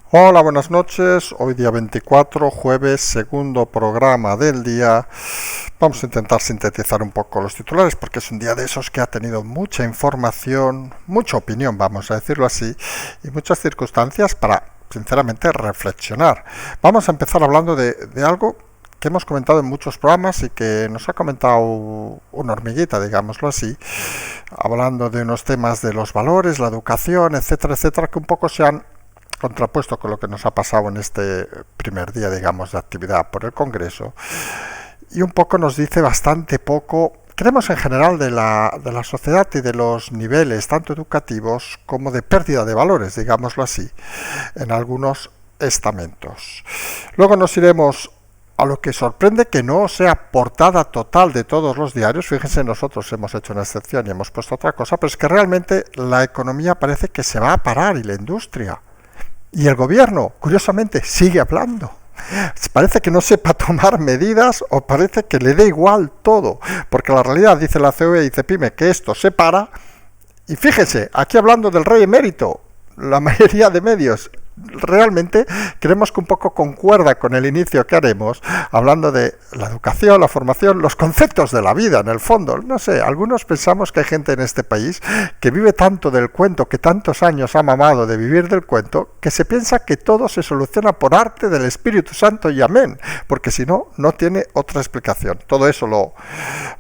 Hola, buenas noches. Hoy día 24, jueves, segundo programa del día. Vamos a intentar sintetizar un poco los titulares porque es un día de esos que ha tenido mucha información, mucha opinión, vamos a decirlo así, y muchas circunstancias para, sinceramente, reflexionar. Vamos a empezar hablando de algo que hemos comentado en muchos programas y que nos ha comentado una hormiguita, digámoslo así, hablando de unos temas de los valores, la educación, etcétera, etcétera, que un poco se han contrapuesto con lo que nos ha pasado en este primer día, digamos, de actividad por el Congreso, y un poco nos dice bastante poco, creemos en general, de la sociedad y de los niveles, tanto educativos como de pérdida de valores, digámoslo así, en algunos estamentos. Luego nos iremos a lo que sorprende que no sea portada total de todos los diarios. Fíjense, nosotros hemos hecho una excepción y hemos puesto otra cosa, pero es que realmente la economía parece que se va a parar y la industria. Y el gobierno, curiosamente, sigue hablando. Parece que no sepa tomar medidas o parece que le dé igual todo. Porque la realidad, dice la COE y CEPIME, que esto se para. Y fíjense, aquí hablando del rey emérito, la mayoría de medios realmente creemos que un poco concuerda con el inicio que haremos, hablando de la educación, la formación, los conceptos de la vida, en el fondo. No sé, algunos pensamos que hay gente en este país que vive tanto del cuento, que tantos años ha mamado de vivir del cuento, que se piensa que todo se soluciona por arte del Espíritu Santo y amén, porque si no, no tiene otra explicación. Todo eso lo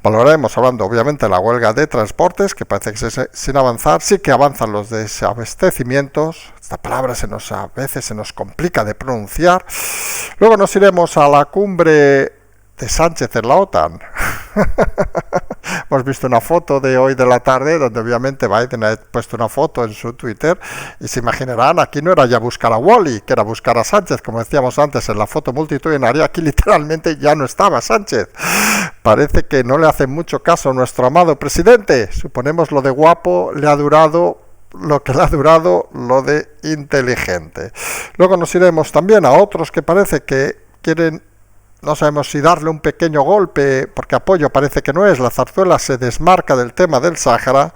valoraremos hablando, obviamente, de la huelga de transportes, que parece que sin avanzar. Sí que avanzan los desabastecimientos. Esta palabra a veces se nos complica de pronunciar. Luego nos iremos a la cumbre de Sánchez en la OTAN. Hemos visto una foto de hoy de la tarde donde obviamente Biden ha puesto una foto en su Twitter y se imaginarán, aquí no era ya buscar a Wally, que era buscar a Sánchez, como decíamos antes en la foto multitudinaria. Aquí literalmente ya no estaba Sánchez. Parece que no le hace mucho caso a nuestro amado presidente. Suponemos lo de guapo le ha durado lo que le ha durado lo de inteligente. Luego nos iremos también a otros que parece que quieren, no sabemos si darle un pequeño golpe, porque apoyo parece que no es. La Zarzuela se desmarca del tema del Sáhara.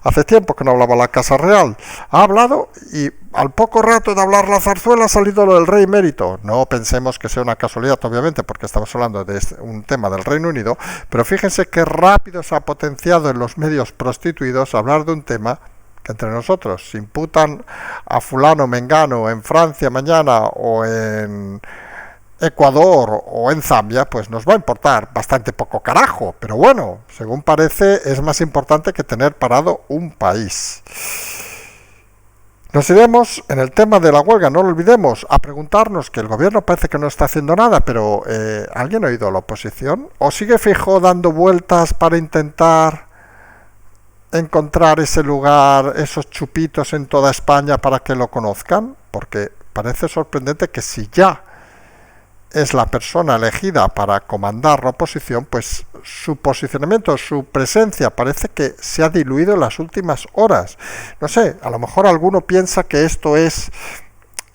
Hace tiempo que no hablaba la Casa Real. Ha hablado y al poco rato de hablar la Zarzuela ha salido lo del rey emérito. No pensemos que sea una casualidad, obviamente, porque estamos hablando de un tema del Reino Unido, pero fíjense qué rápido se ha potenciado en los medios prostituidos hablar de un tema que entre nosotros se imputan a fulano mengano en Francia mañana o en Ecuador o en Zambia, pues nos va a importar bastante poco carajo, pero bueno, según parece es más importante que tener parado un país. Nos iremos en el tema de la huelga, no lo olvidemos, a preguntarnos, que el gobierno parece que no está haciendo nada, pero ¿alguien ha oído a la oposición? ¿O sigue Feijóo dando vueltas para intentar encontrar ese lugar, esos chupitos en toda España para que lo conozcan? Porque parece sorprendente que si ya es la persona elegida para comandar la oposición, pues su posicionamiento, su presencia parece que se ha diluido en las últimas horas. No sé, a lo mejor alguno piensa que esto es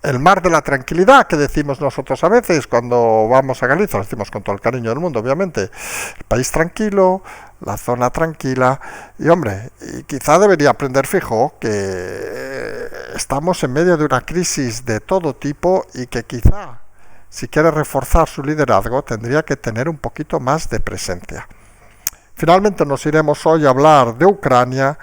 el mar de la tranquilidad que decimos nosotros a veces cuando vamos a Galicia, lo decimos con todo el cariño del mundo, obviamente. El país tranquilo, la zona tranquila, y hombre, y quizá debería aprender Feijóo que estamos en medio de una crisis de todo tipo y que quizá, si quiere reforzar su liderazgo, tendría que tener un poquito más de presencia. Finalmente nos iremos hoy a hablar de Ucrania,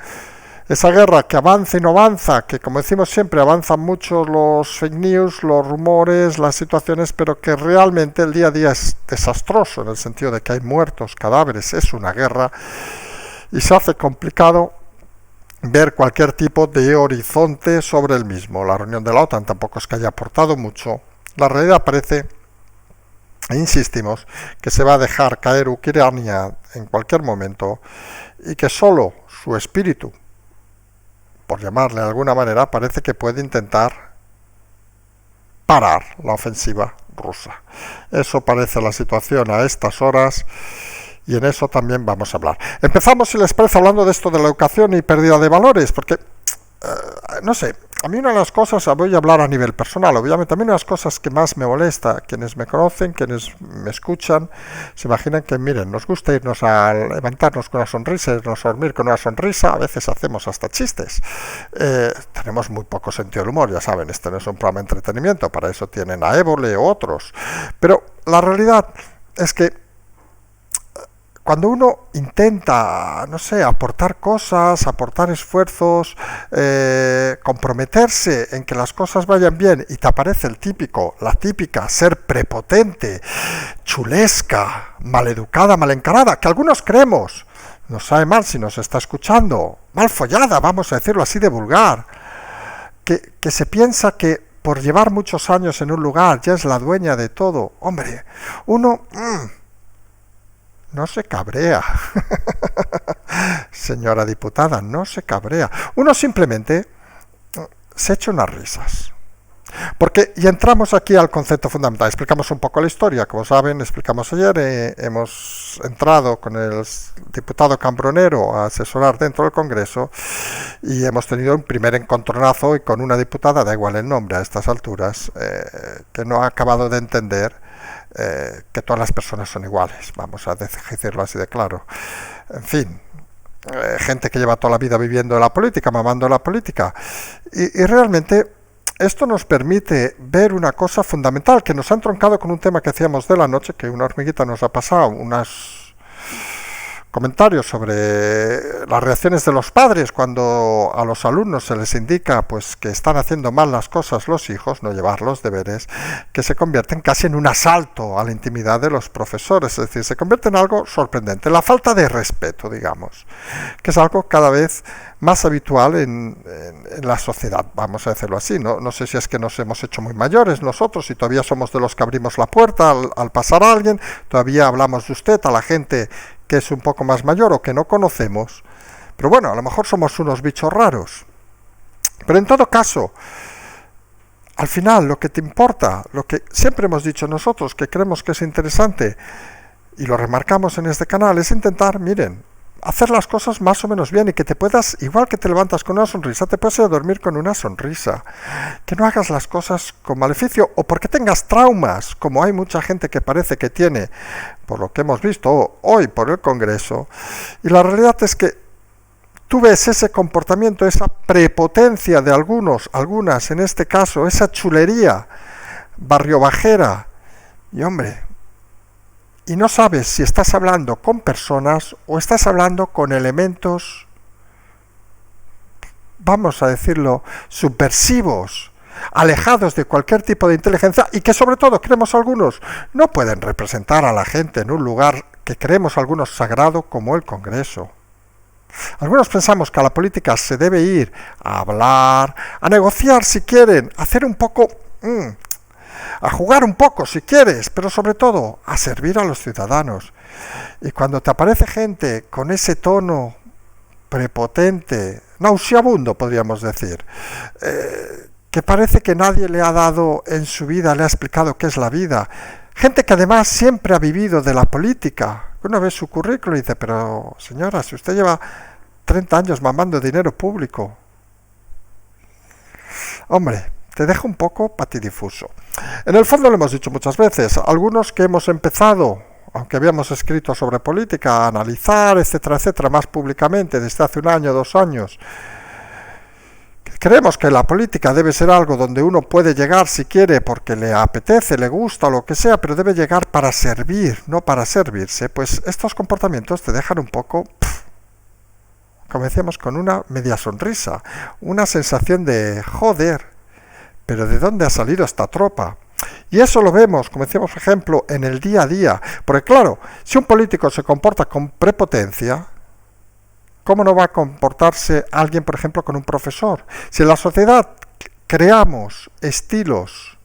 esa guerra que avanza y no avanza, que como decimos siempre avanzan mucho los fake news, los rumores, las situaciones, pero que realmente el día a día es desastroso en el sentido de que hay muertos, cadáveres, es una guerra y se hace complicado ver cualquier tipo de horizonte sobre el mismo. La reunión de la OTAN tampoco es que haya aportado mucho. La realidad parece, e insistimos, que se va a dejar caer Ucrania en cualquier momento y que solo su espíritu, por llamarle de alguna manera, parece que puede intentar parar la ofensiva rusa. Eso parece la situación a estas horas y en eso también vamos a hablar. Empezamos, si les parece, hablando de esto de la educación y pérdida de valores, porque no sé, a mí una de las cosas, voy a hablar a nivel personal, obviamente, a mí una de las cosas que más me molesta, quienes me conocen, quienes me escuchan, se imaginan que, miren, nos gusta irnos a levantarnos con una sonrisa, irnos a dormir con una sonrisa, a veces hacemos hasta chistes. Tenemos muy poco sentido del humor, ya saben, este no es un programa de entretenimiento, para eso tienen a Évole o otros. Pero la realidad es que cuando uno intenta, no sé, aportar cosas, aportar esfuerzos, comprometerse en que las cosas vayan bien y te aparece el típico, la típica, ser prepotente, chulesca, maleducada, mal encarada, que algunos creemos, nos sabe mal si nos está escuchando, mal follada, vamos a decirlo así de vulgar, que se piensa que por llevar muchos años en un lugar ya es la dueña de todo. Hombre, uno... no se cabrea, señora diputada, no se cabrea. Uno simplemente se echa unas risas. Porque, y entramos aquí al concepto fundamental, explicamos un poco la historia, como saben, explicamos ayer, hemos entrado con el diputado Cambronero a asesorar dentro del Congreso y hemos tenido un primer encontronazo y con una diputada, da igual el nombre a estas alturas, que no ha acabado de entender que todas las personas son iguales, vamos a decirlo así de claro. En fin, gente que lleva toda la vida viviendo de la política, mamando de la política, y realmente esto nos permite ver una cosa fundamental que nos ha entroncado con un tema que hacíamos de la noche, que una hormiguita nos ha pasado unos comentarios sobre las reacciones de los padres cuando a los alumnos se les indica pues que están haciendo mal las cosas los hijos, no llevar los deberes, que se convierten casi en un asalto a la intimidad de los profesores, es decir, se convierte en algo sorprendente, la falta de respeto, digamos, que es algo cada vez más habitual en la sociedad, vamos a decirlo así. No sé si es que nos hemos hecho muy mayores nosotros y todavía somos de los que abrimos la puerta al pasar a alguien, todavía hablamos de usted a la gente que es un poco más mayor o que no conocemos, pero bueno, a lo mejor somos unos bichos raros. Pero en todo caso, al final lo que te importa, lo que siempre hemos dicho nosotros, que creemos que es interesante, y lo remarcamos en este canal, es intentar, miren, hacer las cosas más o menos bien y que te puedas, igual que te levantas con una sonrisa, te puedes ir a dormir con una sonrisa, que no hagas las cosas con maleficio o porque tengas traumas, como hay mucha gente que parece que tiene, por lo que hemos visto hoy por el Congreso, y la realidad es que tú ves ese comportamiento, esa prepotencia de algunas en este caso, esa chulería barriobajera, y hombre, y no sabes si estás hablando con personas o estás hablando con elementos, vamos a decirlo, subversivos, alejados de cualquier tipo de inteligencia y que sobre todo, creemos algunos, no pueden representar a la gente en un lugar que creemos algunos sagrado como el Congreso. Algunos pensamos que a la política se debe ir a hablar, a negociar si quieren, a hacer un poco... a jugar un poco si quieres, pero sobre todo a servir a los ciudadanos. Y cuando te aparece gente con ese tono prepotente, nauseabundo podríamos decir, que parece que nadie le ha dado en su vida, le ha explicado qué es la vida, gente que además siempre ha vivido de la política, una vez su currículum y dice, pero señora, si usted lleva 30 años mamando dinero público, hombre, te deja un poco patidifuso. En el fondo lo hemos dicho muchas veces, algunos que hemos empezado, aunque habíamos escrito sobre política, a analizar, etcétera, etcétera, más públicamente desde hace 1 año, 2 años, creemos que la política debe ser algo donde uno puede llegar si quiere porque le apetece, le gusta o lo que sea, pero debe llegar para servir, no para servirse, pues estos comportamientos te dejan un poco... como decíamos, con una media sonrisa, una sensación de joder, pero ¿de dónde ha salido esta tropa? Y eso lo vemos, como decíamos, por ejemplo, en el día a día. Porque claro, si un político se comporta con prepotencia, ¿cómo no va a comportarse alguien, por ejemplo, con un profesor? Si en la sociedad creamos estilos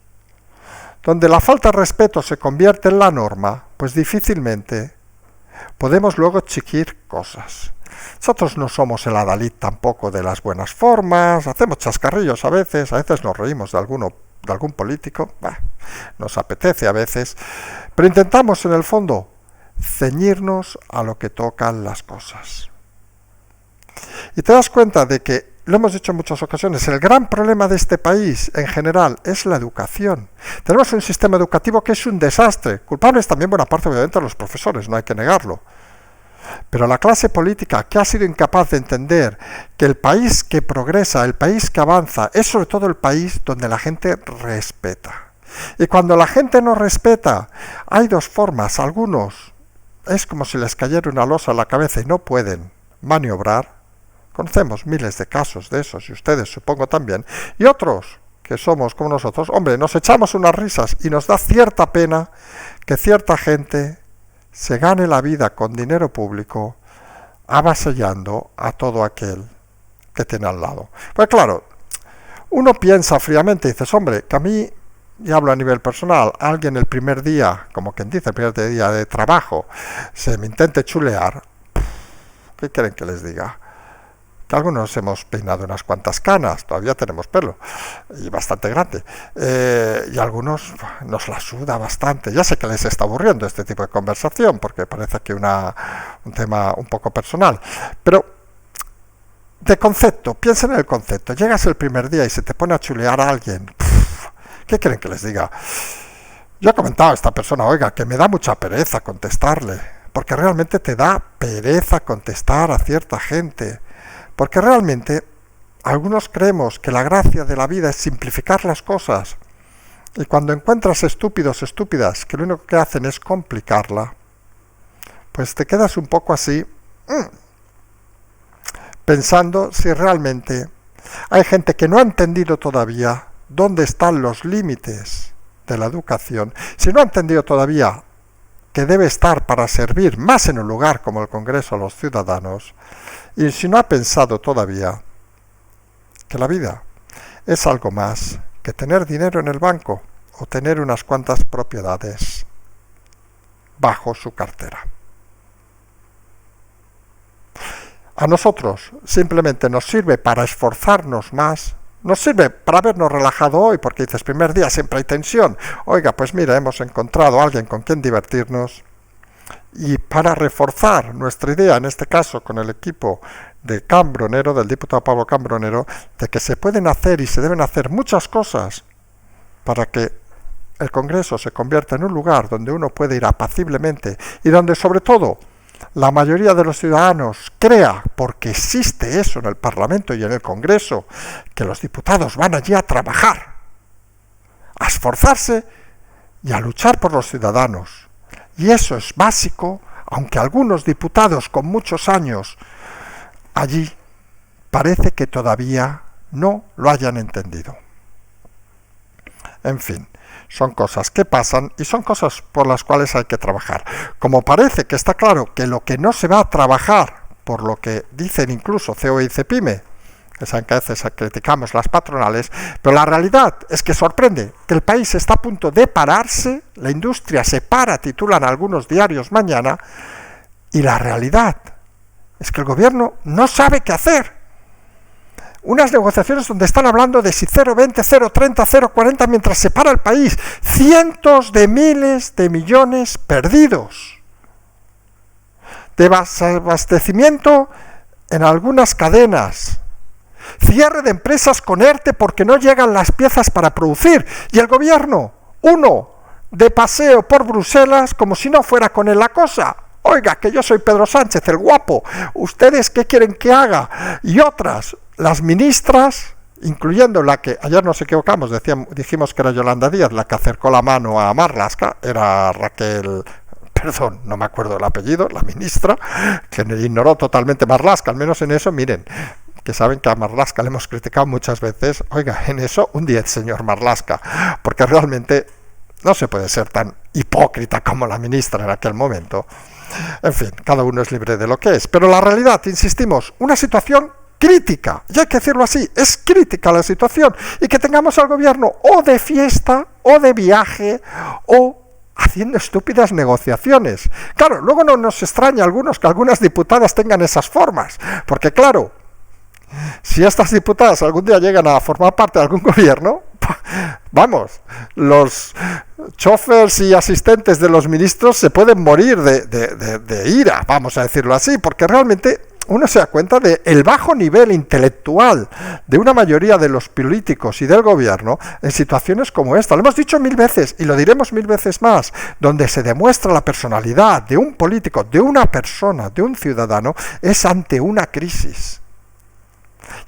donde la falta de respeto se convierte en la norma, pues difícilmente podemos luego exigir cosas. Nosotros no somos el adalid tampoco de las buenas formas, hacemos chascarrillos a veces nos reímos de algún político, nos apetece a veces, pero intentamos en el fondo ceñirnos a lo que tocan las cosas. Y te das cuenta de que lo hemos dicho en muchas ocasiones, el gran problema de este país en general es la educación. Tenemos un sistema educativo que es un desastre. Culpables también buena parte, obviamente, de los profesores, no hay que negarlo. Pero la clase política, que ha sido incapaz de entender que el país que progresa, el país que avanza, es sobre todo el país donde la gente respeta. Y cuando la gente no respeta, hay dos formas. Algunos es como si les cayera una losa a la cabeza y no pueden maniobrar. Conocemos miles de casos de esos, y ustedes supongo también. Y otros, que somos como nosotros, hombre, nos echamos unas risas y nos da cierta pena que cierta gente se gane la vida con dinero público avasallando a todo aquel que tiene al lado. Pues claro, uno piensa fríamente y dices, hombre, que a mí, y hablo a nivel personal, alguien el primer día, como quien dice, el primer día de trabajo, se me intente chulear, ¿qué quieren que les diga? Que algunos hemos peinado unas cuantas canas, todavía tenemos pelo, y bastante grande, y algunos nos la suda bastante. Ya sé que les está aburriendo este tipo de conversación, porque parece que un tema un poco personal, pero de concepto, piensen en el concepto. Llegas el primer día y se te pone a chulear a alguien, ¿qué quieren que les diga? Yo he comentado a esta persona, oiga, que me da mucha pereza contestarle, porque realmente te da pereza contestar a cierta gente. Porque realmente algunos creemos que la gracia de la vida es simplificar las cosas. Y cuando encuentras estúpidos, estúpidas, que lo único que hacen es complicarla, pues te quedas un poco así, pensando si realmente hay gente que no ha entendido todavía dónde están los límites de la educación, si no ha entendido todavía que debe estar para servir más en un lugar como el Congreso a los ciudadanos, y si no ha pensado todavía que la vida es algo más que tener dinero en el banco o tener unas cuantas propiedades bajo su cartera. A nosotros simplemente nos sirve para esforzarnos más, nos sirve para habernos relajado hoy, porque dices, primer día siempre hay tensión. Oiga, pues mira, hemos encontrado a alguien con quien divertirnos. Y para reforzar nuestra idea, en este caso con el equipo de Cambronero, del diputado Pablo Cambronero, de que se pueden hacer y se deben hacer muchas cosas para que el Congreso se convierta en un lugar donde uno puede ir apaciblemente y donde sobre todo la mayoría de los ciudadanos crea, porque existe eso en el Parlamento y en el Congreso, que los diputados van allí a trabajar, a esforzarse y a luchar por los ciudadanos. Y eso es básico, aunque algunos diputados con muchos años allí parece que todavía no lo hayan entendido. En fin, son cosas que pasan y son cosas por las cuales hay que trabajar. Como parece que está claro que lo que no se va a trabajar, por lo que dicen incluso COE y CEPIME, que saben que a veces criticamos las patronales, pero la realidad es que sorprende que el país está a punto de pararse, la industria se para, titulan algunos diarios mañana, y la realidad es que el gobierno no sabe qué hacer. Unas negociaciones donde están hablando de si 0,20, 0,30, 0,40 mientras se para el país. Cientos de miles de millones perdidos. Desabastecimiento en algunas cadenas. Cierre de empresas con ERTE porque no llegan las piezas para producir. Y el gobierno, uno, de paseo por Bruselas como si no fuera con él la cosa. Oiga, que yo soy Pedro Sánchez, el guapo. ¿Ustedes qué quieren que haga? Y otras, las ministras, incluyendo la que ayer nos equivocamos, dijimos que era Yolanda Díaz, la que acercó la mano a Marlaska, era Raquel, perdón, no me acuerdo el apellido, la ministra, que ignoró totalmente Marlaska, al menos en eso, miren, que saben que a Marlaska le hemos criticado muchas veces, oiga, en eso un 10, señor Marlaska, porque realmente no se puede ser tan hipócrita como la ministra en aquel momento. En fin, cada uno es libre de lo que es, pero la realidad, insistimos, una situación crítica, y hay que decirlo así, es crítica la situación, y que tengamos al gobierno o de fiesta, o de viaje, o haciendo estúpidas negociaciones. Claro, luego no nos extraña a algunos que algunas diputadas tengan esas formas, porque claro, si estas diputadas algún día llegan a formar parte de algún gobierno, vamos, los chóferes y asistentes de los ministros se pueden morir de ira, vamos a decirlo así, porque realmente uno se da cuenta del bajo nivel intelectual de una mayoría de los políticos y del gobierno en situaciones como esta. Lo hemos dicho 1000 veces y lo diremos 1000 veces más, donde se demuestra la personalidad de un político, de una persona, de un ciudadano, es ante una crisis.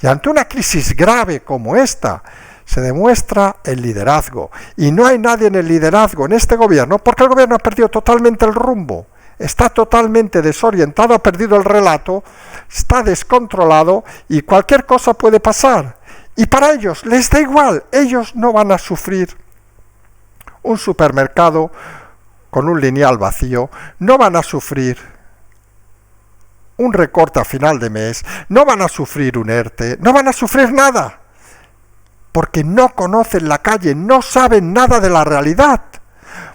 Y ante una crisis grave como esta, se demuestra el liderazgo. Y no hay nadie en el liderazgo en este gobierno, porque el gobierno ha perdido totalmente el rumbo. Está totalmente desorientado, ha perdido el relato, está descontrolado y cualquier cosa puede pasar. Y para ellos les da igual, ellos no van a sufrir un supermercado con un lineal vacío, no van a sufrir un recorte a final de mes, no van a sufrir un ERTE, no van a sufrir nada, porque no conocen la calle, no saben nada de la realidad.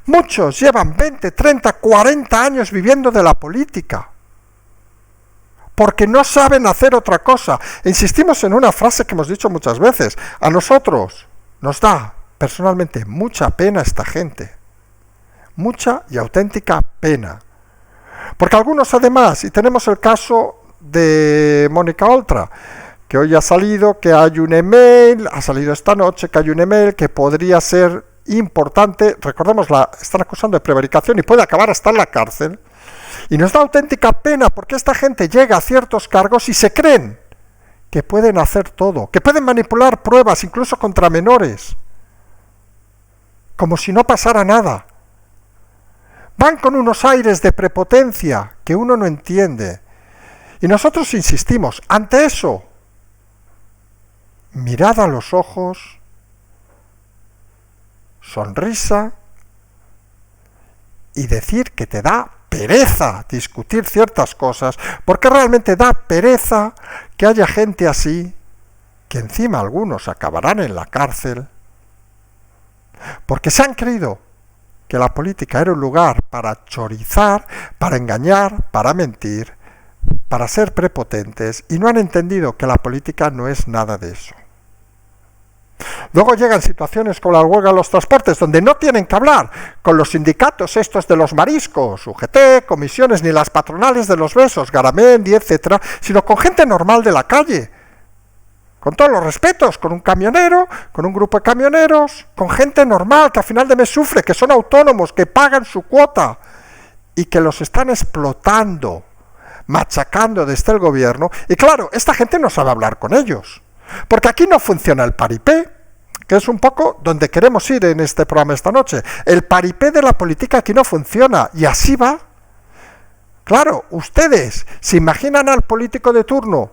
Muchos llevan 20, 30, 40 años viviendo de la política, porque no saben hacer otra cosa. Insistimos en una frase que hemos dicho muchas veces. A nosotros nos da personalmente mucha pena esta gente, mucha y auténtica pena. Porque algunos además, y tenemos el caso de Mónica Oltra, que hoy ha salido, que hay un email, ha salido esta noche, que hay un email que podría ser importante, recordemos, la están acusando de prevaricación y puede acabar hasta en la cárcel, y nos da auténtica pena porque esta gente llega a ciertos cargos y se creen que pueden hacer todo, que pueden manipular pruebas incluso contra menores, como si no pasara nada. Van con unos aires de prepotencia que uno no entiende, y nosotros insistimos, ante eso, mirada a los ojos, sonrisa y decir que te da pereza discutir ciertas cosas, porque realmente da pereza que haya gente así, que encima algunos acabarán en la cárcel, porque se han creído que la política era un lugar para chorizar, para engañar, para mentir, para ser prepotentes, y no han entendido que la política no es nada de eso. Luego llegan situaciones como la huelga de los transportes, donde no tienen que hablar con los sindicatos estos de los mariscos, UGT, comisiones, ni las patronales de los besos, Garamendi, etcétera, sino con gente normal de la calle, con todos los respetos, con un camionero, con un grupo de camioneros, con gente normal que a final de mes sufre, que son autónomos, que pagan su cuota y que los están explotando, machacando desde el gobierno. Y claro, esta gente no sabe hablar con ellos, porque aquí no funciona el paripé, que es un poco donde queremos ir en este programa esta noche. El paripé de la política aquí no funciona, y así va. Claro, ustedes se imaginan al político de turno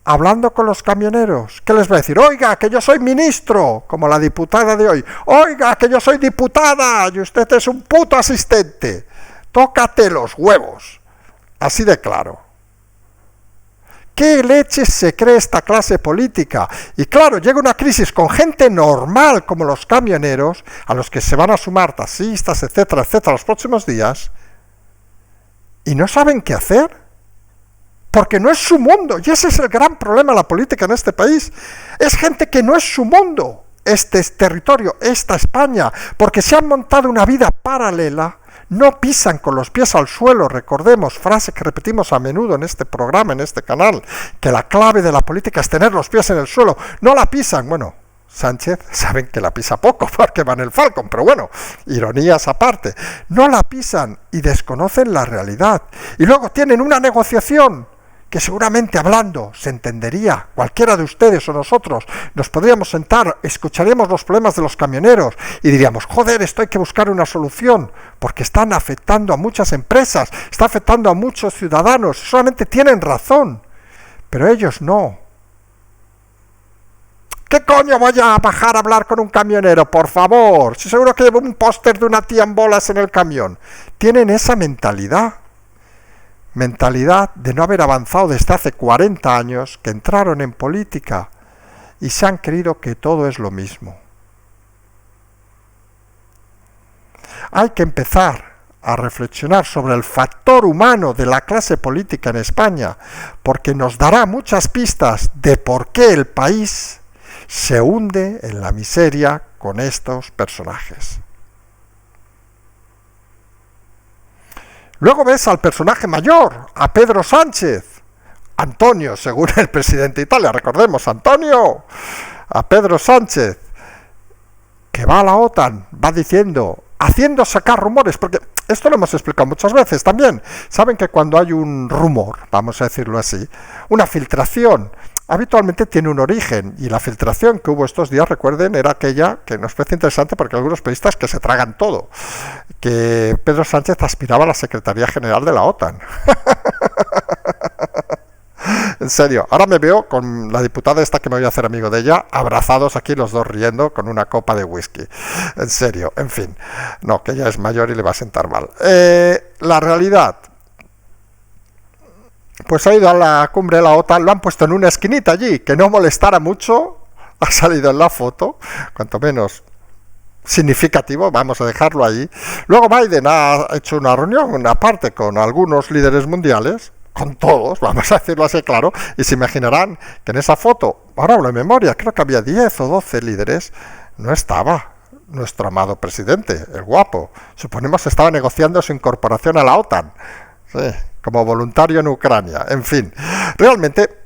hablando con los camioneros. ¿Qué les va a decir? Oiga, que yo soy ministro, como la diputada de hoy. Oiga, que yo soy diputada y usted es un puto asistente. Tócate los huevos. Así de claro. ¿Qué leches se cree esta clase política? Y claro, llega una crisis con gente normal como los camioneros, a los que se van a sumar taxistas, etcétera, etcétera, los próximos días, y no saben qué hacer, porque no es su mundo, y ese es el gran problema de la política en este país. Es gente que no es su mundo, este territorio, esta España, porque se han montado una vida paralela. No pisan con los pies al suelo, recordemos, frase que repetimos a menudo en este programa, en este canal, que la clave de la política es tener los pies en el suelo. No la pisan, bueno, Sánchez saben que la pisa poco porque va en el Falcon, pero bueno, ironías aparte. No la pisan y desconocen la realidad. Y luego tienen una negociación que seguramente hablando se entendería, cualquiera de ustedes o nosotros, nos podríamos sentar, escucharíamos los problemas de los camioneros y diríamos, joder, esto hay que buscar una solución, porque están afectando a muchas empresas, está afectando a muchos ciudadanos, solamente tienen razón, pero ellos no. ¿Qué coño voy a bajar a hablar con un camionero, por favor? Si seguro que llevo un póster de una tía en bolas en el camión. Tienen esa mentalidad de no haber avanzado desde hace 40 años, que entraron en política y se han creído que todo es lo mismo. Hay que empezar a reflexionar sobre el factor humano de la clase política en España, porque nos dará muchas pistas de por qué el país se hunde en la miseria con estos personajes. Luego ves al personaje mayor, a Pedro Sánchez, Antonio, según el presidente de Italia, recordemos, Antonio, a Pedro Sánchez, que va a la OTAN, va diciendo, haciendo sacar rumores, porque esto lo hemos explicado muchas veces también. Saben que cuando hay un rumor, vamos a decirlo así, una filtración, habitualmente tiene un origen, y la filtración que hubo estos días, recuerden, era aquella que nos parece interesante porque algunos periodistas que se tragan todo, que Pedro Sánchez aspiraba a la Secretaría General de la OTAN. En serio, ahora me veo con la diputada esta que me voy a hacer amigo de ella, abrazados aquí los dos riendo con una copa de whisky. En serio, en fin. No, que ella es mayor y le va a sentar mal. La realidad, pues ha ido a la cumbre de la OTAN, lo han puesto en una esquinita allí, que no molestara mucho, ha salido en la foto, cuanto menos significativo, vamos a dejarlo ahí. Luego Biden ha hecho una reunión aparte con algunos líderes mundiales, con todos, vamos a decirlo así claro, y se imaginarán que en esa foto, ahora hablo de memoria, creo que había 10 o 12 líderes, no estaba nuestro amado presidente, el guapo. Suponemos que estaba negociando su incorporación a la OTAN, sí, como voluntario en Ucrania. En fin, realmente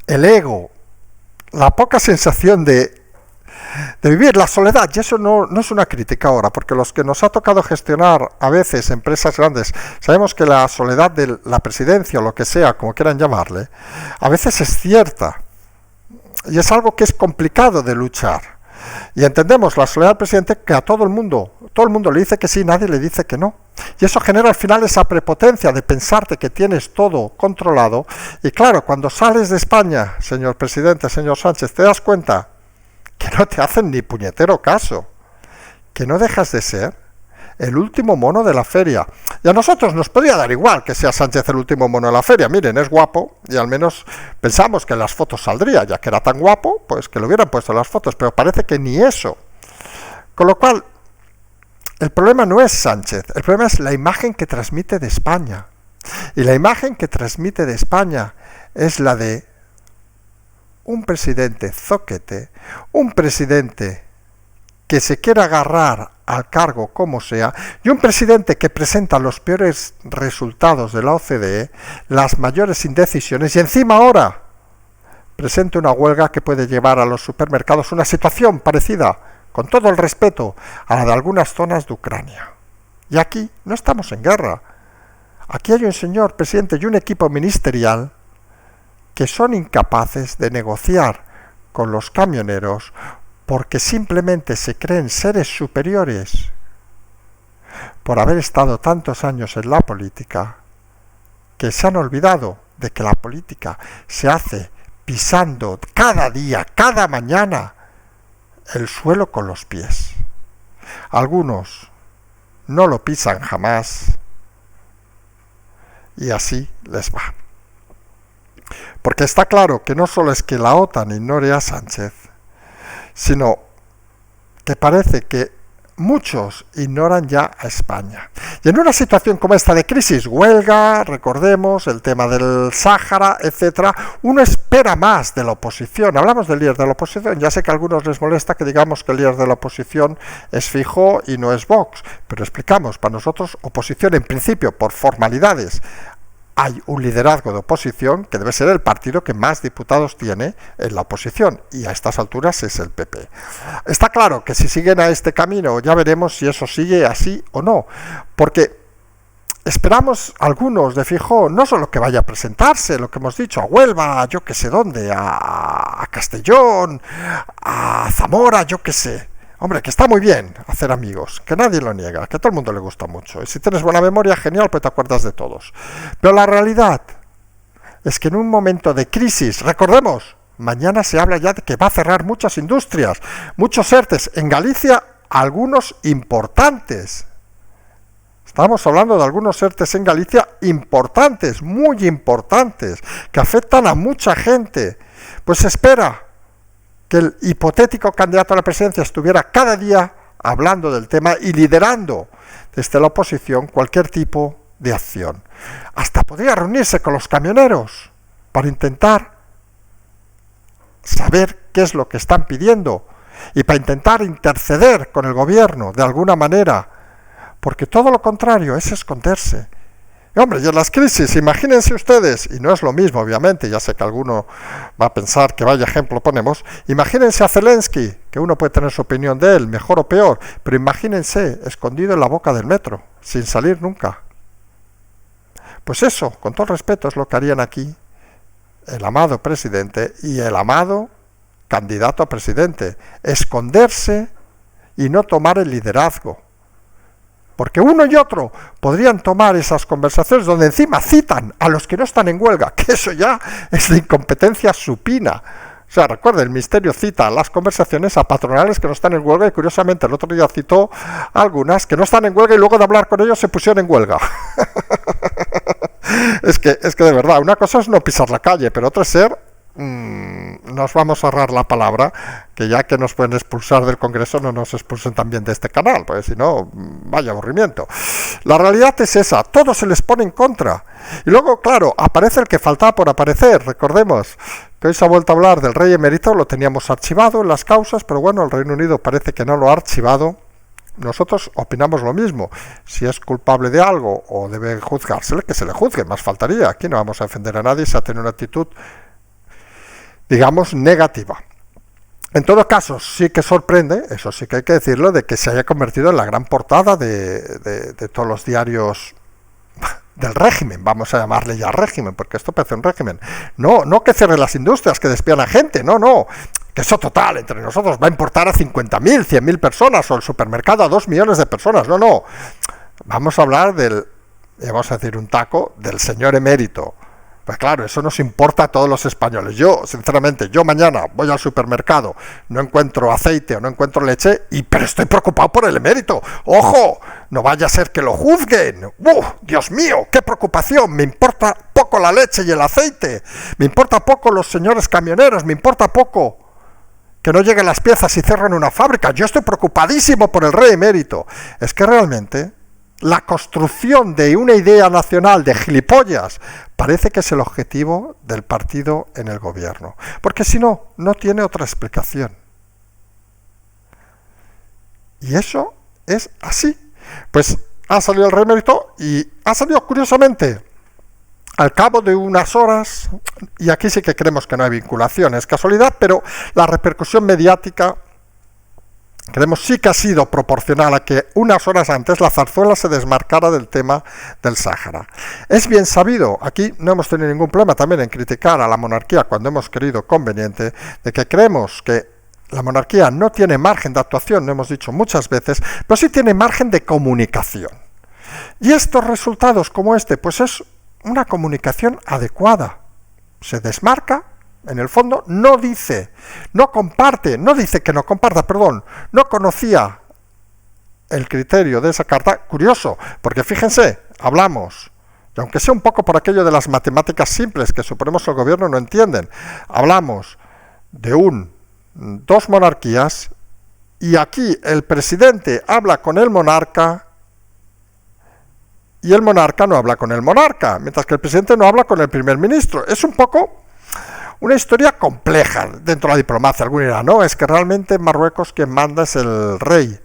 el ego, la poca sensación de vivir la soledad, y eso no es una crítica ahora, porque los que nos ha tocado gestionar a veces empresas grandes, sabemos que la soledad de la presidencia o lo que sea, como quieran llamarle, a veces es cierta, y es algo que es complicado de luchar. Y entendemos la soledad del presidente, que a todo el mundo le dice que sí, nadie le dice que no. Y eso genera al final esa prepotencia de pensarte que tienes todo controlado. Y claro, cuando sales de España, señor presidente, señor Sánchez, te das cuenta que no te hacen ni puñetero caso, que no dejas de ser el último mono de la feria. Y a nosotros nos podría dar igual que sea Sánchez el último mono de la feria. Miren, es guapo y al menos pensamos que en las fotos saldría, ya que era tan guapo, pues que lo hubieran puesto en las fotos, pero parece que ni eso. Con lo cual, el problema no es Sánchez, el problema es la imagen que transmite de España. Y la imagen que transmite de España es la de un presidente zoquete, un presidente que se quiere agarrar al cargo como sea, y un presidente que presenta los peores resultados de la OCDE, las mayores indecisiones, y encima ahora presenta una huelga que puede llevar a los supermercados una situación parecida, con todo el respeto, a la de algunas zonas de Ucrania. Y aquí no estamos en guerra. Aquí hay un señor presidente y un equipo ministerial que son incapaces de negociar con los camioneros porque simplemente se creen seres superiores por haber estado tantos años en la política, que se han olvidado de que la política se hace pisando cada día, cada mañana, el suelo con los pies. Algunos no lo pisan jamás y así les va. Porque está claro que no solo es que la OTAN ignore a Sánchez, sino que parece que muchos ignoran ya a España. Y en una situación como esta de crisis, huelga, recordemos, el tema del Sáhara, etcétera, uno espera más de la oposición. Hablamos del líder de la oposición, ya sé que a algunos les molesta que digamos que el líder de la oposición es Feijóo y no es Vox, pero explicamos, para nosotros oposición en principio por formalidades. Hay un liderazgo de oposición que debe ser el partido que más diputados tiene en la oposición, y a estas alturas es el PP. Está claro que si siguen a este camino ya veremos si eso sigue así o no, porque esperamos algunos de Feijóo no solo que vaya a presentarse, lo que hemos dicho, a Huelva, yo que sé dónde, a Castellón, a Zamora, yo que sé. Hombre, que está muy bien hacer amigos, que nadie lo niega, que a todo el mundo le gusta mucho. Y si tienes buena memoria, genial, pues te acuerdas de todos. Pero la realidad es que en un momento de crisis, recordemos, mañana se habla ya de que va a cerrar muchas industrias, muchos ERTEs. En Galicia, algunos importantes. Estamos hablando de algunos ERTEs en Galicia importantes, muy importantes, que afectan a mucha gente. Pues se espera que el hipotético candidato a la presidencia estuviera cada día hablando del tema y liderando desde la oposición cualquier tipo de acción. Hasta podría reunirse con los camioneros para intentar saber qué es lo que están pidiendo y para intentar interceder con el gobierno de alguna manera, porque todo lo contrario es esconderse. Y hombre, y en las crisis, imagínense ustedes, y no es lo mismo, obviamente, ya sé que alguno va a pensar que vaya ejemplo ponemos, imagínense a Zelensky, que uno puede tener su opinión de él, mejor o peor, pero imagínense, escondido en la boca del metro, sin salir nunca. Pues eso, con todo respeto, es lo que harían aquí el amado presidente y el amado candidato a presidente, esconderse y no tomar el liderazgo. Porque uno y otro podrían tomar esas conversaciones donde encima citan a los que no están en huelga, que eso ya es de incompetencia supina. O sea, recuerden, el Ministerio cita las conversaciones a patronales que no están en huelga y curiosamente el otro día citó a algunas que no están en huelga y luego de hablar con ellos se pusieron en huelga. Es que de verdad, una cosa es no pisar la calle, pero otra es ser... nos vamos a ahorrar la palabra, que ya que nos pueden expulsar del Congreso, no nos expulsen también de este canal, porque si no, vaya aburrimiento. La realidad es esa, todo se les pone en contra. Y luego, claro, aparece el que faltaba por aparecer. Recordemos que hoy se ha vuelto a hablar del rey emérito, lo teníamos archivado en las causas, pero bueno, el Reino Unido parece que no lo ha archivado. Nosotros opinamos lo mismo. Si es culpable de algo o debe juzgársele, que se le juzgue, más faltaría. Aquí no vamos a defender a nadie si ha tenido una actitud, digamos, negativa. En todo caso, sí que sorprende, eso sí que hay que decirlo, de que se haya convertido en la gran portada de todos los diarios del régimen, vamos a llamarle ya régimen, porque esto parece un régimen. No que cierren las industrias, que despidan a gente, no, que eso total, entre nosotros va a importar a 50.000, 100.000 personas, o el supermercado a 2 millones de personas, no. Vamos a hablar vamos a decir un taco, del señor emérito. Pues claro, eso nos importa a todos los españoles. Yo, sinceramente, mañana voy al supermercado, no encuentro aceite o no encuentro leche, pero estoy preocupado por el emérito. ¡Ojo! No vaya a ser que lo juzguen. ¡Dios mío! ¡Qué preocupación! Me importa poco la leche y el aceite. Me importa poco los señores camioneros. Me importa poco que no lleguen las piezas y cierren una fábrica. Yo estoy preocupadísimo por el rey emérito. Es que realmente la construcción de una idea nacional de gilipollas parece que es el objetivo del partido en el gobierno. Porque si no, no tiene otra explicación. Y eso es así. Pues ha salido el rey emérito y ha salido curiosamente al cabo de unas horas, y aquí sí que creemos que no hay vinculación, es casualidad, pero la repercusión mediática creemos sí que ha sido proporcional a que unas horas antes la zarzuela se desmarcara del tema del Sáhara. Es bien sabido, aquí no hemos tenido ningún problema también en criticar a la monarquía cuando hemos querido conveniente, de que creemos que la monarquía no tiene margen de actuación, lo hemos dicho muchas veces, pero sí tiene margen de comunicación. Y estos resultados como este, pues es una comunicación adecuada. Se desmarca. En el fondo no dice que no comparta, no conocía el criterio de esa carta. Curioso, porque fíjense, hablamos, y aunque sea un poco por aquello de las matemáticas simples que suponemos el gobierno no entienden, hablamos de dos monarquías, y aquí el presidente habla con el monarca, y el monarca no habla con el monarca, mientras que el presidente no habla con el primer ministro. Es un poco una historia compleja dentro de la diplomacia. Algunos dirán, no, es que realmente en Marruecos quien manda es el rey,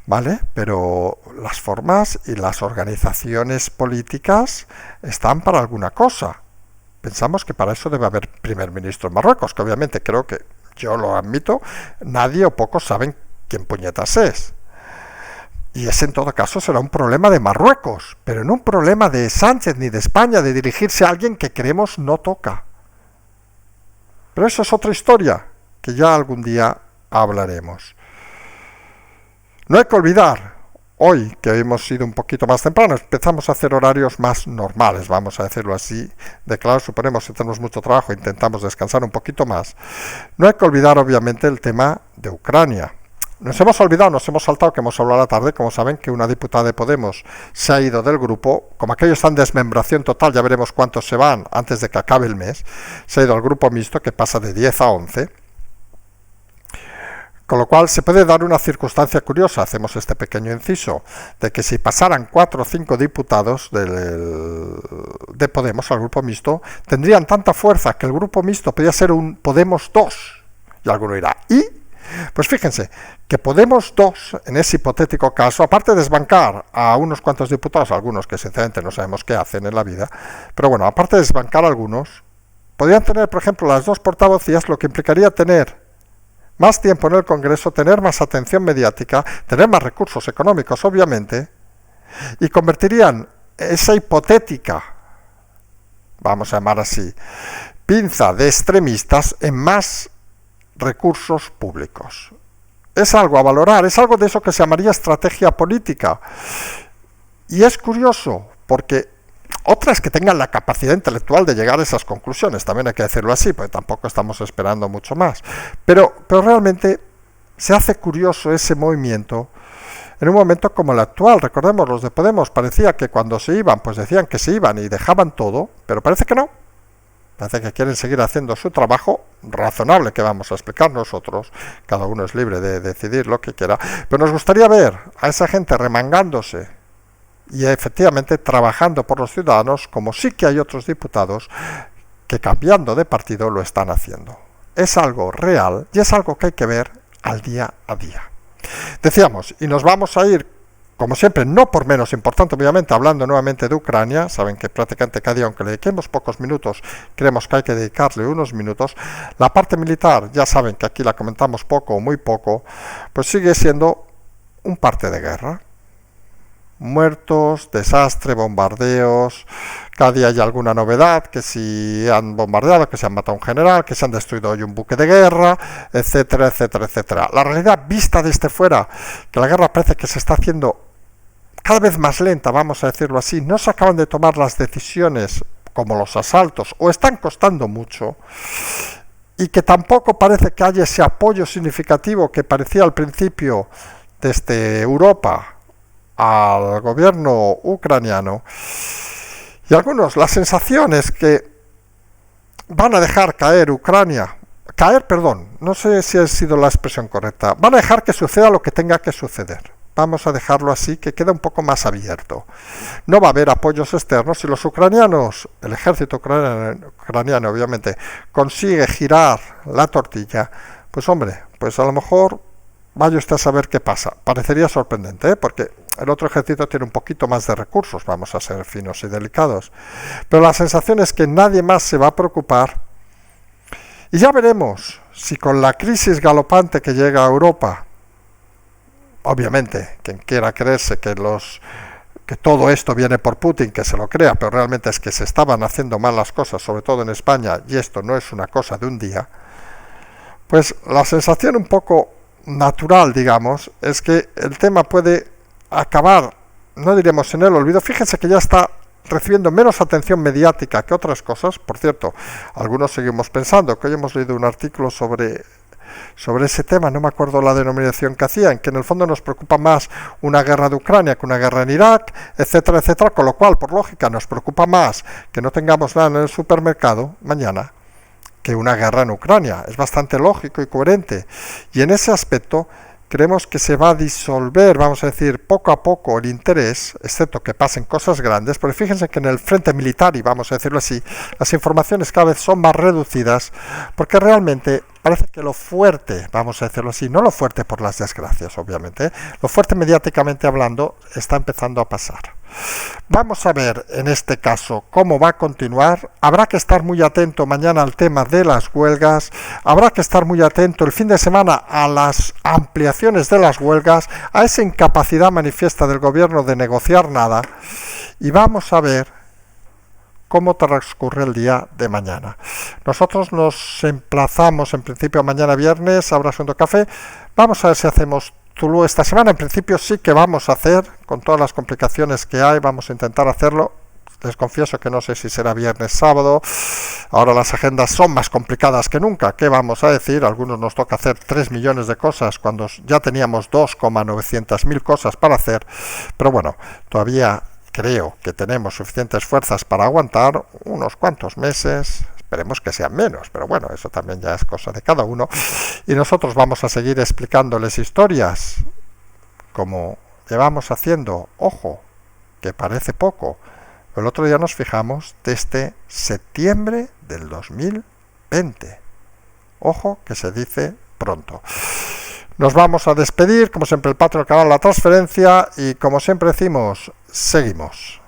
¿vale? Pero las formas y las organizaciones políticas están para alguna cosa. Pensamos que para eso debe haber primer ministro en Marruecos, que obviamente creo que, yo lo admito, nadie o pocos saben quién puñetas es. Y ese en todo caso será un problema de Marruecos, pero no un problema de Sánchez ni de España, de dirigirse a alguien que creemos no toca. Pero eso es otra historia, que ya algún día hablaremos. No hay que olvidar, hoy que hemos sido un poquito más temprano, empezamos a hacer horarios más normales, vamos a decirlo así, de claro, suponemos que tenemos mucho trabajo, intentamos descansar un poquito más. No hay que olvidar, obviamente, el tema de Ucrania. Nos hemos saltado que hemos hablado a la tarde, como saben, que una diputada de Podemos se ha ido del grupo, como aquello está en desmembración total, ya veremos cuántos se van antes de que acabe el mes, se ha ido al grupo mixto que pasa de 10 a 11, con lo cual se puede dar una circunstancia curiosa, hacemos este pequeño inciso, de que si pasaran 4 o 5 diputados de Podemos al grupo mixto, tendrían tanta fuerza que el grupo mixto podría ser un Podemos 2, y alguno dirá, ¿y? Pues fíjense, que Podemos 2, en ese hipotético caso, aparte de desbancar a unos cuantos diputados, algunos que sinceramente no sabemos qué hacen en la vida, pero bueno, aparte de desbancar a algunos, podrían tener, por ejemplo, las dos portavocías, lo que implicaría tener más tiempo en el Congreso, tener más atención mediática, tener más recursos económicos, obviamente, y convertirían esa hipotética, vamos a llamar así, pinza de extremistas en más recursos públicos. Es algo a valorar, es algo de eso que se llamaría estrategia política. Y es curioso, porque otras que tengan la capacidad intelectual de llegar a esas conclusiones, también hay que decirlo así, porque tampoco estamos esperando mucho más. Pero realmente se hace curioso ese movimiento en un momento como el actual. Recordemos, los de Podemos parecía que cuando se iban, pues decían que se iban y dejaban todo, pero parece que no. Parece que quieren seguir haciendo su trabajo razonable, que vamos a explicar nosotros. Cada uno es libre de decidir lo que quiera. Pero nos gustaría ver a esa gente remangándose y efectivamente trabajando por los ciudadanos, como sí que hay otros diputados que cambiando de partido lo están haciendo. Es algo real y es algo que hay que ver al día a día. Decíamos, y nos vamos a ir, como siempre, no por menos importante, obviamente, hablando nuevamente de Ucrania. Saben que prácticamente cada día, aunque le dediquemos pocos minutos, creemos que hay que dedicarle unos minutos. La parte militar, ya saben que aquí la comentamos poco o muy poco, pues sigue siendo un parte de guerra. Muertos, desastre, bombardeos, cada día hay alguna novedad, que si han bombardeado, que se han matado a un general, que se han destruido hoy un buque de guerra, etcétera, etcétera, etcétera. La realidad vista desde fuera, que la guerra parece que se está haciendo cada vez más lenta, vamos a decirlo así, no se acaban de tomar las decisiones como los asaltos, o están costando mucho, y que tampoco parece que haya ese apoyo significativo que parecía al principio desde Europa al gobierno ucraniano. Y algunos, la sensación es que van a dejar caer Ucrania, no sé si ha sido la expresión correcta, van a dejar que suceda lo que tenga que suceder. Vamos a dejarlo así, que queda un poco más abierto. No va a haber apoyos externos. Si los ucranianos, el ejército ucraniano obviamente, consigue girar la tortilla, pues hombre, pues a lo mejor vaya usted a saber qué pasa. Parecería sorprendente, ¿eh? Porque el otro ejército tiene un poquito más de recursos, vamos a ser finos y delicados. Pero la sensación es que nadie más se va a preocupar. Y ya veremos si con la crisis galopante que llega a Europa, obviamente, quien quiera creerse que todo esto viene por Putin, que se lo crea, pero realmente es que se estaban haciendo mal las cosas, sobre todo en España, y esto no es una cosa de un día, pues la sensación un poco natural, digamos, es que el tema puede acabar, no diremos en el olvido. Fíjense que ya está recibiendo menos atención mediática que otras cosas. Por cierto, algunos seguimos pensando, que hoy hemos leído un artículo sobre ese tema, no me acuerdo la denominación que hacían, que en el fondo nos preocupa más una guerra de Ucrania que una guerra en Irak, etcétera, etcétera, con lo cual, por lógica, nos preocupa más que no tengamos nada en el supermercado mañana que una guerra en Ucrania. Es bastante lógico y coherente. Y en ese aspecto creemos que se va a disolver, vamos a decir, poco a poco el interés, excepto que pasen cosas grandes, porque fíjense que en el frente militar, y vamos a decirlo así, las informaciones cada vez son más reducidas, porque realmente parece que lo fuerte, vamos a decirlo así, no lo fuerte por las desgracias, obviamente, lo fuerte mediáticamente hablando está empezando a pasar. Vamos a ver en este caso cómo va a continuar. Habrá que estar muy atento mañana al tema de las huelgas, habrá que estar muy atento el fin de semana a las ampliaciones de las huelgas, a esa incapacidad manifiesta del gobierno de negociar nada, y vamos a ver cómo transcurre el día de mañana. Nosotros nos emplazamos en principio mañana viernes, habrá Asunto Café. Vamos a ver si hacemos Tulu esta semana. En principio sí que vamos a hacer, con todas las complicaciones que hay, vamos a intentar hacerlo. Les confieso que no sé si será viernes, sábado. Ahora las agendas son más complicadas que nunca. ¿Qué vamos a decir? A algunos nos toca hacer 3 millones de cosas cuando ya teníamos 2,900.000 cosas para hacer. Pero bueno, todavía creo que tenemos suficientes fuerzas para aguantar unos cuantos meses. Esperemos que sean menos, pero bueno, eso también ya es cosa de cada uno. Y nosotros vamos a seguir explicándoles historias como llevamos haciendo. Ojo, que parece poco. El otro día nos fijamos desde septiembre del 2020. Ojo, que se dice pronto. Nos vamos a despedir, como siempre el Patreon, el canal, la transferencia y como siempre decimos, seguimos.